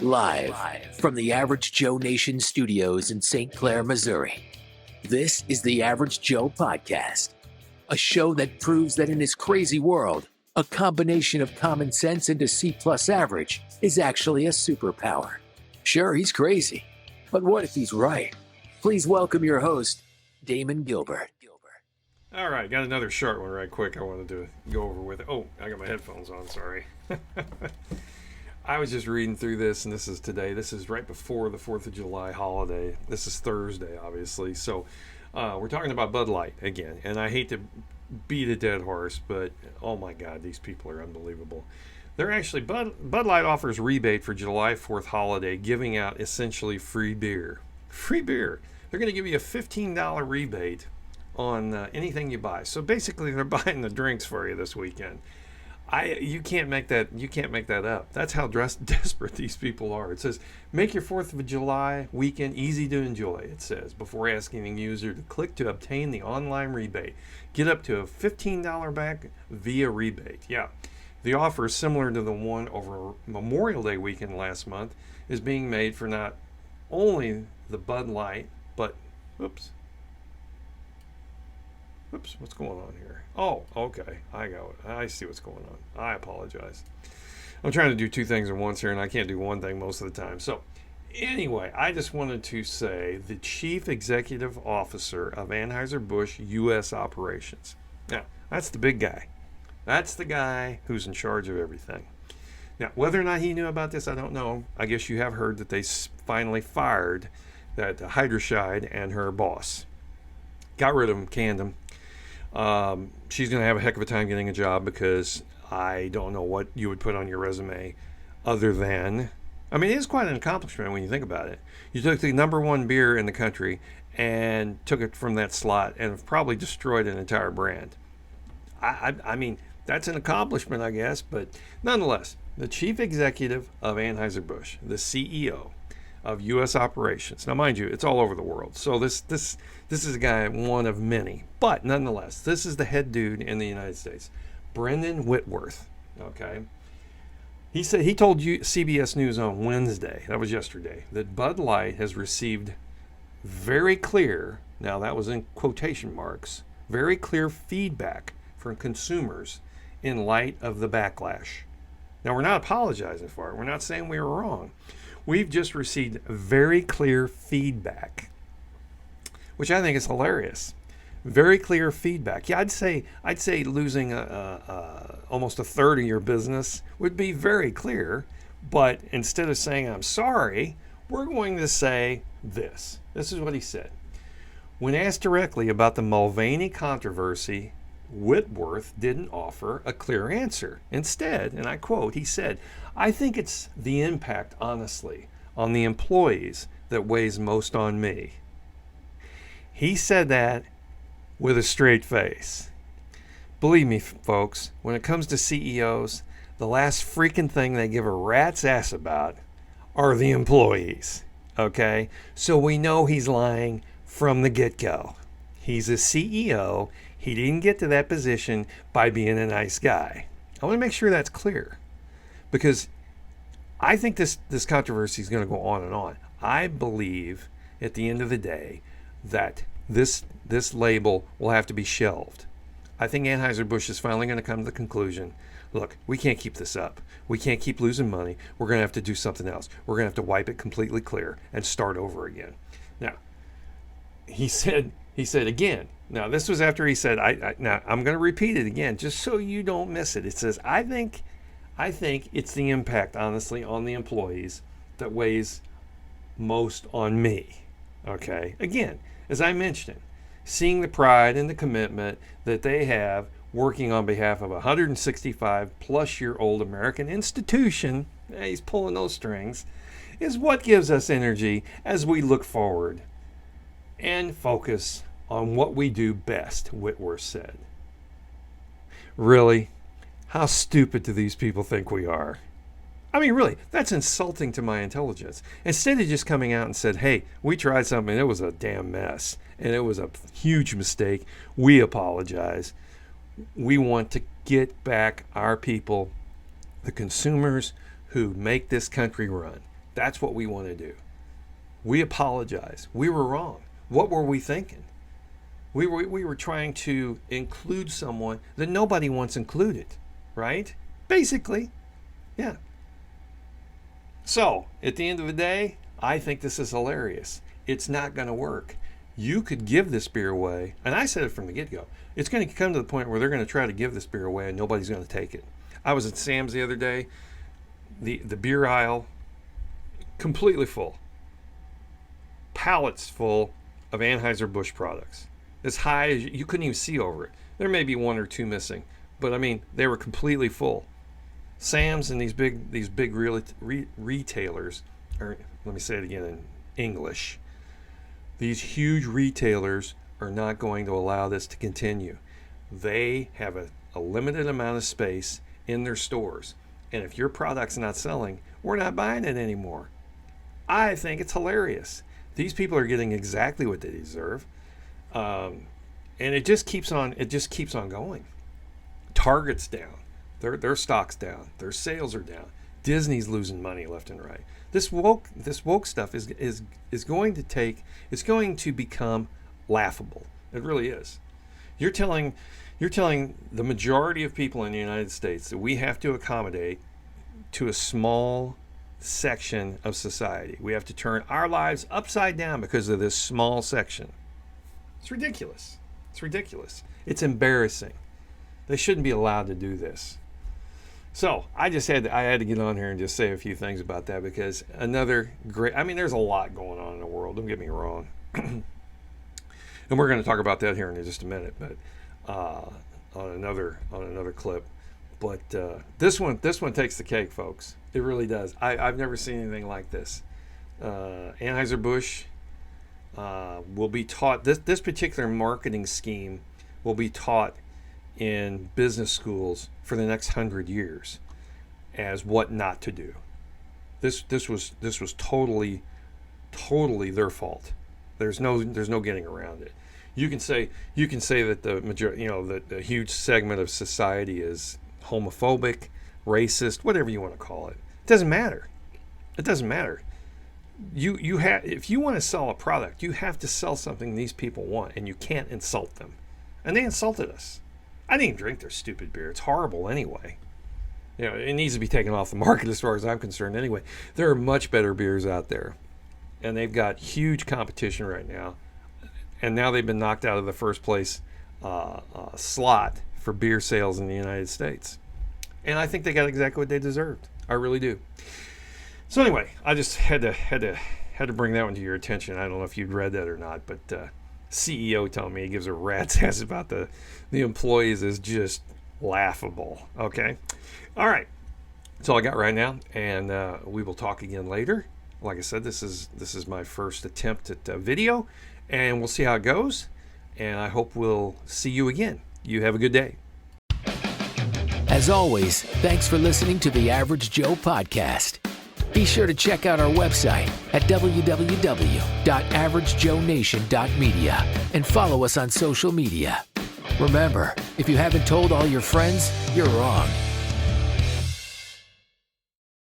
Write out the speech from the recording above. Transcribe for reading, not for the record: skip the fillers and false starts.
Live from the Average Joe Nation studios in St. Clair, Missouri. This is the Average Joe Podcast, a show that proves that in this crazy world, a combination of common sense and a C-plus average is actually a superpower. Sure, he's crazy, but what if he's right? Please welcome your host, Damon Gilbert. All right, got another short one right quick I wanted to go over with. Oh, I got my headphones on, sorry. I was just reading through this, and this is today. This is right before the 4th of July holiday. This is Thursday, obviously. So we're talking about Bud Light again, and I hate to beat a dead horse, but oh my God, these people are unbelievable. They're actually, Bud Light offers rebate for July 4th holiday, giving out essentially free beer. Free beer. They're going to give you a $15 rebate on anything you buy. So basically, they're buying the drinks for you this weekend. You can't make that up. That's how desperate these people are. It says, make your 4th of July weekend easy to enjoy, it says, before asking the user to click to obtain the online rebate. Get up to a $15 back via rebate. Yeah. The offer, similar to the one over Memorial Day weekend last month, is being made for not only the Bud Light, but, what's going on here? Oh, okay. I see what's going on. I apologize. I'm trying to do two things at once here, and I can't do one thing most of the time. So, anyway, I just wanted to say the Chief Executive Officer of Anheuser Busch U.S. Operations. Now, that's the big guy. That's the guy who's in charge of everything. Now, whether or not he knew about this, I don't know. I guess you have heard that they finally fired that Hydroshide and her boss. Got rid of him, canned him. She's going to have a heck of a time getting a job because I don't know what you would put on your resume other than, I mean, it is quite an accomplishment when you think about it. You took the number one beer in the country and took it from that slot and have probably destroyed an entire brand. I mean, that's an accomplishment, I guess, but nonetheless, the chief executive of Anheuser Busch, the CEO of U.S. operations. Now, mind you, it's all over the world. So this is a guy, one of many. But nonetheless, this is the head dude in the United States, Brendan Whitworth. Okay, he told you CBS News on Wednesday, that was yesterday, that Bud Light has received very clear, now that was in quotation marks, very clear feedback from consumers in light of the backlash. Now, we're not apologizing for it. We're not saying we were wrong. We've just received very clear feedback, which I think is hilarious. Very clear feedback. Yeah, I'd say losing almost a third of your business would be very clear. But instead of saying I'm sorry, we're going to say this. This is what he said. When asked directly about the Mulvaney controversy, Whitworth didn't offer a clear answer. Instead, and I quote, he said, I think it's the impact, honestly, on the employees that weighs most on me. He said that with a straight face. Believe me, folks, when it comes to CEOs, the last freaking thing they give a rat's ass about are the employees. Okay? So we know he's lying from the get-go. He's a CEO. He didn't get to that position by being a nice guy. I want to make sure that's clear because I think this controversy is going to go on and on. I believe at the end of the day that this label will have to be shelved. I think Anheuser-Busch is finally going to come to the conclusion, look, we can't keep this up. We can't keep losing money. We're going to have to do something else. We're going to have to wipe it completely clear and start over again. Now, he said again, now this was after he said, now I'm going to repeat it again, just so you don't miss it. It says, I think it's the impact, honestly, on the employees that weighs most on me. Okay. Again, as I mentioned, seeing the pride and the commitment that they have working on behalf of a 165 plus year old American institution, he's pulling those strings, is what gives us energy as we look forward and focus on what we do best, Whitworth said. Really? How stupid do these people think we are? I mean, really, that's insulting to my intelligence. Instead of just coming out and said, hey, we tried something and it was a damn mess and it was a huge mistake. We apologize. We want to get back our people, the consumers who make this country run. That's what we want to do. We apologize. We were wrong. What were we thinking? We were trying to include someone that nobody wants included, right? Basically, yeah. So, at the end of the day, I think this is hilarious. It's not going to work. You could give this beer away, and I said it from the get-go. It's going to come to the point where they're going to try to give this beer away and nobody's going to take it. I was at Sam's the other day. The beer aisle, completely full. Pallets full of Anheuser Busch products. As high as you couldn't even see over it. There may be one or two missing, but I mean, they were completely full. Sam's and these big retailers, or let me say it again in English. These huge retailers are not going to allow this to continue. They have a limited amount of space in their stores. And if your product's not selling, we're not buying it anymore. I think it's hilarious. These people are getting exactly what they deserve. And it just keeps on going. Target's down. Their stock's down. Their sales are down. Disney's losing money left and right. This woke stuff is going to become laughable. It really is. You're telling the majority of people in the United States that we have to accommodate to a small section of society. We have to turn our lives upside down because of this small section. It's ridiculous. It's ridiculous. It's embarrassing. They shouldn't be allowed to do this. So I had to get on here and just say a few things about that, because another great, I mean, there's a lot going on in the world, don't get me wrong. And we're going to talk about that here in just a minute, but on another clip. But this one takes the cake, folks. It really does. I've never seen anything like this. Anheuser Busch will be taught, this particular marketing scheme will be taught in business schools for the next 100 years as what not to do. This was totally their fault. There's no getting around it. You can say that the majority, that the huge segment of society is homophobic, racist, whatever you want to call it. It doesn't matter. It doesn't matter. You have, if you want to sell a product, you have to sell something these people want, and you can't insult them. And they insulted us. I didn't even drink their stupid beer. It's horrible anyway. It needs to be taken off the market as far as I'm concerned anyway. There are much better beers out there. And they've got huge competition right now. And now they've been knocked out of the first place slot for beer sales in the United States. And I think they got exactly what they deserved. I really do. So anyway, I just had to bring that one to your attention. I don't know if you'd read that or not, but CEO telling me he gives a rat's ass about the employees is just laughable. Okay, all right. That's all I got right now, and we will talk again later. Like I said, this is my first attempt at video, and we'll see how it goes. And I hope we'll see you again. You have a good day. As always, thanks for listening to the Average Joe Podcast. Be sure to check out our website at www.averagejoenation.media and follow us on social media. Remember, if you haven't told all your friends, you're wrong.